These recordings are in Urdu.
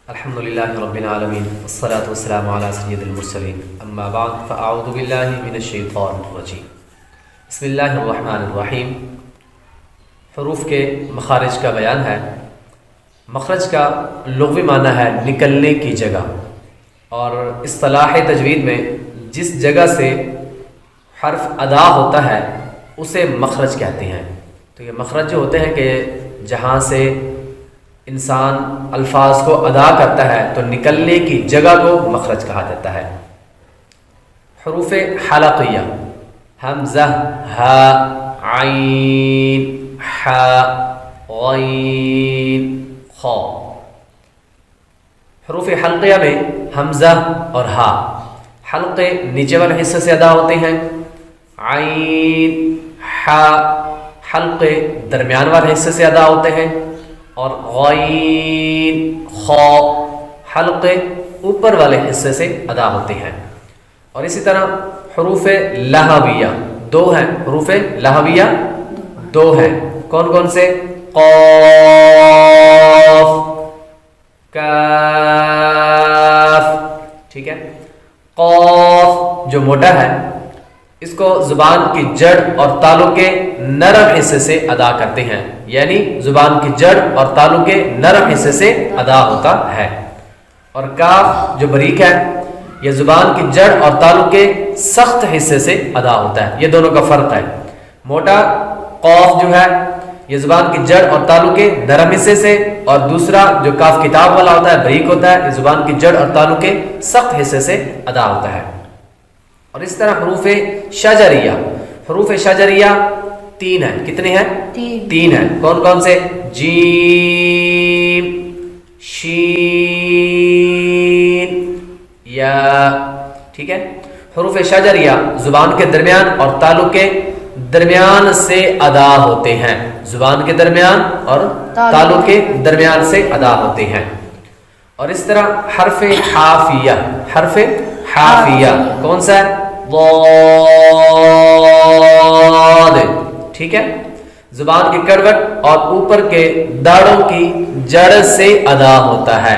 الحمدللہ رب العالمین والصلاة والسلام علی سید المرسلین اما بعد فاعوذ باللہ من الشیطان الرجیم بسم اللہ الرحمن الرحیم۔ حروف کے مخارج کا بیان ہے۔ مخرج کا لغوی معنی ہے نکلنے کی جگہ، اور اصطلاح تجوید میں جس جگہ سے حرف ادا ہوتا ہے اسے مخرج کہتے ہیں۔ تو یہ مخرج جو ہوتے ہیں کہ جہاں سے انسان الفاظ کو ادا کرتا ہے تو نکلنے کی جگہ کو مخرج کہا جاتا ہے۔ حروف حلقیہ حمزہ، ہا، عین، ح، غین، خا۔ حروف حلقیہ میں حمزہ اور ہا حلقے نیچے والے حصے سے ادا ہوتے ہیں، عین، ح حلقے درمیان والے حصے سے ادا ہوتے ہیں، اور غین، خا حلقے اوپر والے حصے سے ادا ہوتے ہیں۔ اور اسی طرح حروف لہویہ دو ہیں، حروف لہویہ دو ہیں، کون کون سے؟ قاف، کاف، ٹھیک ہے۔ قاف جو موٹا ہے اس کو زبان کی جڑ اور تالو کے نرم حصے سے ادا کرتے ہیں، یعنی زبان کی جڑ اور تالو کے نرم حصے سے ادا ہوتا ہے۔ اور کاف جو بریک ہے یہ زبان کی جڑ اور تالو کے سخت حصے سے ادا ہوتا ہے۔ یہ دونوں کا فرق ہے۔ موٹا قاف جو ہے یہ زبان کی جڑ اور تالو کے نرم حصے سے، اور دوسرا جو کاف کتاب والا ہوتا ہے بریک ہوتا ہے، یہ زبان کی جڑ اور تالو کے سخت حصے سے ادا ہوتا ہے۔ اور اس طرح حروف شجریہ، حروف شجریہ تین ہیں، کتنے ہیں؟ تین ہیں، کون کون سے؟ جیم، شین، یا، ٹھیک ہے۔ حروف شجریہ زبان کے درمیان اور تالو کے درمیان سے ادا ہوتے ہیں، زبان کے درمیان اور تالو کے درمیان سے ادا ہوتے ہیں۔ اور اس طرح حرف حافیہ، حرف حافیہ کون سا ہے؟ ضاد، ٹھیک ہے۔ زبان کی کڑوٹ اور اوپر کے داڑوں کی جڑ سے ادا ہوتا ہے،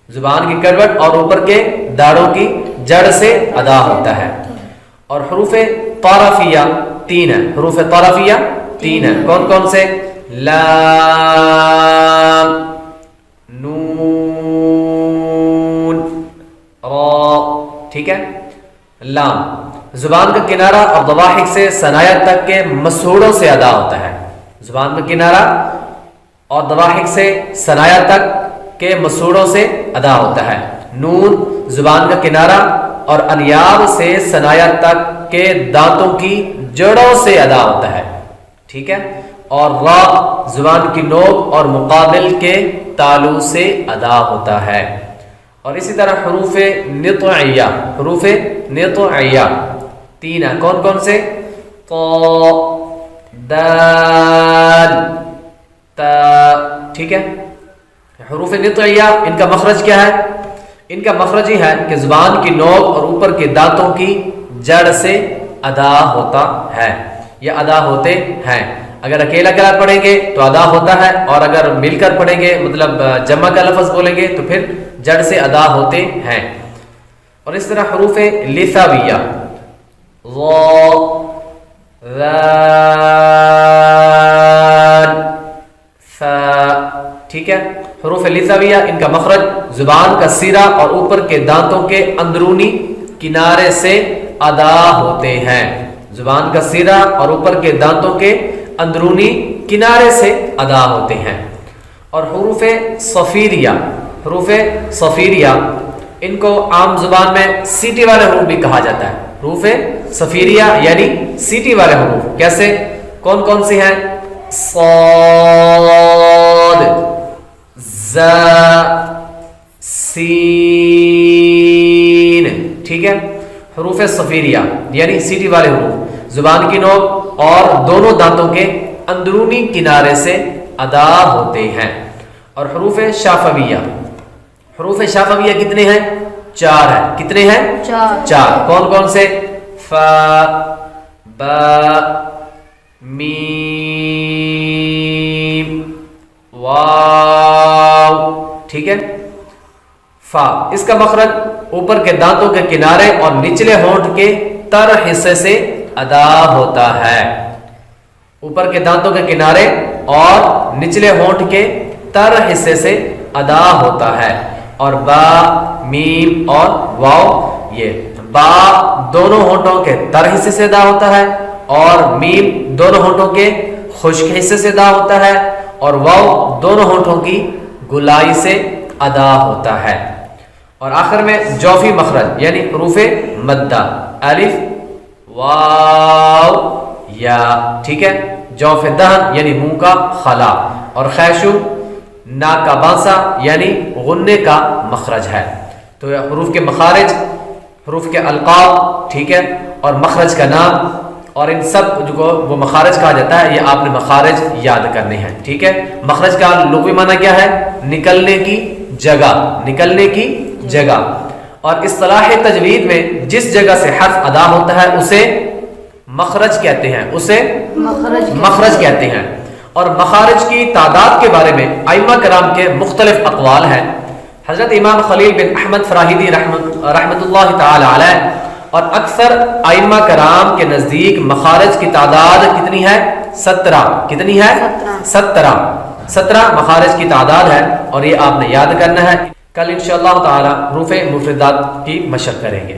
زبان کی کڑوٹ اور اوپر کے داڑوں کی جڑ سے ادا ہوتا ہے۔ اور حروف طرفیہ تین ہیں، حروف طرفیہ تین ہیں، کون کون سے؟ لام، نون، را، ٹھیک ہے۔ لام زبان کا کنارہ اور ضواحک سے ثنایا تک کے مسوڑوں سے ادا ہوتا ہے، زبان کا کنارہ اور ضواحک سے ثنایا تک کے مسوڑوں سے ادا ہوتا ہے۔ نون زبان کا کنارہ اور انیاب سے ثنایا تک کے دانتوں کی جڑوں سے ادا ہوتا ہے، ٹھیک ہے۔ اور را زبان کی نوک اور مقابل کے تالو سے ادا ہوتا ہے۔ اور اسی طرح حروف نطعیہ، حروف نطعیہ تین ہیں، کون کون سے؟ طا، دال، تا، ٹھیک ہے۔ حروف نطعیہ ان کا مخرج کیا ہے؟ ان کا مخرج یہ ہے کہ زبان کی نوک اور اوپر کے دانتوں کی جڑ سے ادا ہوتا ہے، یہ ادا ہوتے ہیں۔ اگر اکیلا قرار پڑھیں گے تو ادا ہوتا ہے، اور اگر مل کر پڑھیں گے مطلب جمع کا لفظ بولیں گے تو پھر جڑ سے ادا ہوتے ہیں۔ اور اس طرح حروف لثویہ ظا، ذال، ثا، ٹھیک ہے۔ حروف لثویہ ان کا مخرج زبان کا سیرہ اور اوپر کے دانتوں کے اندرونی کنارے سے ادا ہوتے ہیں، زبان کا سیرہ اور اوپر کے دانتوں کے اندرونی کنارے سے ادا ہوتے ہیں۔ اور حروف صفیریہ، حروف صفیریہ ان کو عام زبان میں سیٹی والے حروف بھی کہا جاتا ہے، حروف صفیریہ یعنی سیٹی والے حروف، کیسے؟ کون کون سے ہیں؟ صاد، زا، سین، ٹھیک ہے۔ حروف صفیریہ یعنی سیٹی والے حروف زبان کی نوک اور دونوں دانتوں کے اندرونی کنارے سے ادا ہوتے ہیں۔ اور حروف شافویہ، حروف شافویہ کتنے ہیں؟ چار ہیں، کتنے ہیں؟ چار، کون کون سے؟ فا، با، میم، واو، ٹھیک ہے۔ فا اس کا مخرج اوپر کے دانتوں کے کنارے اور نچلے ہونٹ کے تر حصے سے ادا ہوتا ہے. اوپر کے دانتوں کے کنارے اور نچلے ہونٹ کے تر حصے سے ادا ہوتا ہے. اور با، میم اور واو، یہ با دونوں ہونٹوں کے تر حصے سے ادا ہوتا ہے اور میم دونوں ہونٹوں کے خشک حصے سے ادا ہوتا ہے اور واو دونوں ہونٹوں کی گلائی سے ادا ہوتا ہے. اور آخر میں جوفی مخرج یعنی حروف مدہ الف، واو، یا. ٹھیک ہے. جوف دہن یعنی منہ کا خلا اور خیشو ناک کا بانسا یعنی غنے کا مخرج ہے. تو یہ حروف کے مخارج، حروف کے القاب، ٹھیک ہے، اور مخرج کا نام، اور ان سب جو کو وہ مخارج کہا جاتا ہے. یہ آپ نے مخارج یاد کرنے ہیں. ٹھیک ہے. مخرج کا لغوی معنی کیا ہے؟ نکلنے کی جگہ، نکلنے کی جگہ. اور اصطلاح تجوید میں جس جگہ سے حرف ادا ہوتا ہے اسے مخرج کہتے ہیں، اسے مخرج کہتے ہیں. اور مخارج کی تعداد کے بارے میں ائمہ کرام کے مختلف اقوال ہیں. حضرت امام خلیل بن احمد فراہیدی رحمت اللہ تعالی علیہ اور اکثر ائمہ کرام کے نزدیک مخارج کی تعداد کتنی ہے؟ 17. کتنی ہے؟ 17 مخارج کی تعداد ہے. اور یہ آپ نے یاد کرنا ہے. کل انشاءاللہ تعالی حروف مفردات کی مشق کریں گے.